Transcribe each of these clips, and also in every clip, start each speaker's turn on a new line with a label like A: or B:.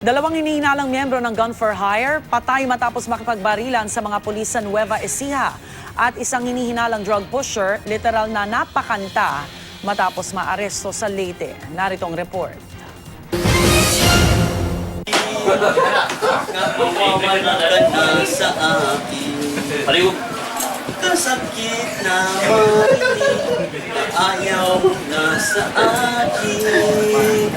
A: Dalawang hinihinalang miyembro ng Gun for Hire patay matapos makipagbarilan sa mga pulis sa Nueva Ecija. At isang hinihinalang drug pusher literal na napakanta matapos maaresto sa Leyte. Narito ang report.
B: Kasakit na marinig, ayaw na sa akin.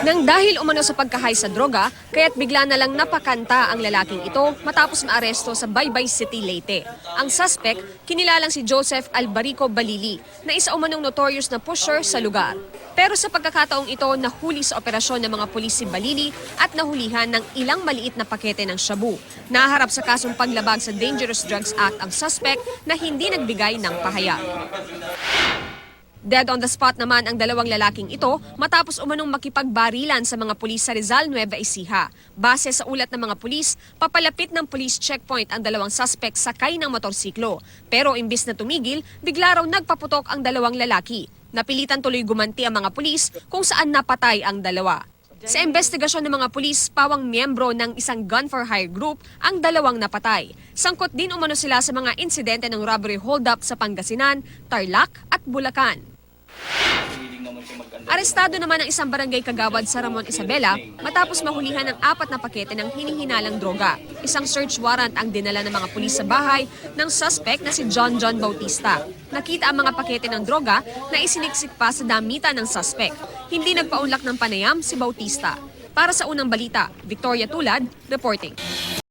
C: Nang dahil umano sa pagkahay sa droga, kaya't bigla na lang napakanta ang lalaking ito matapos maaresto sa Baybay City, Leyte. Ang suspect, kinilalang si Joseph Albarico Balili, na isa umanong notorious na pusher sa lugar. Pero sa pagkakataong ito, nahuli sa operasyon ng mga pulis si Balili at nahulihan ng ilang maliit na pakete ng shabu. Naharap sa kasong paglabag sa Dangerous Drugs Act ang suspect na hindi nagbigay ng pahayag. Dead on the spot naman ang dalawang lalaking ito matapos umanong makipagbarilan sa mga pulis sa Rizal, Nueva Ecija. Base sa ulat ng mga pulis, papalapit ng police checkpoint ang dalawang suspect sakay ng motorsiklo. Pero imbis na tumigil, bigla raw nagpaputok ang dalawang lalaki. Napilitan tuloy gumanti ang mga pulis kung saan napatay ang dalawa. Sa investigasyon ng mga pulis, pawang miyembro ng isang gun for hire group ang dalawang napatay. Sangkot din umano sila sa mga insidente ng robbery hold-up sa Pangasinan, Tarlac at Bulacan. Arestado naman ang isang barangay kagawad sa Ramon Isabela matapos mahulihan ng 4 na pakete ng hinihinalang droga. Isang search warrant ang dinala ng mga pulis sa bahay ng suspect na si John Bautista. Nakita ang mga pakete ng droga na isiniksik pa sa damitan ng suspect. Hindi nagpaunlak ng panayam si Bautista. Para sa unang balita, Victoria Tulad, reporting.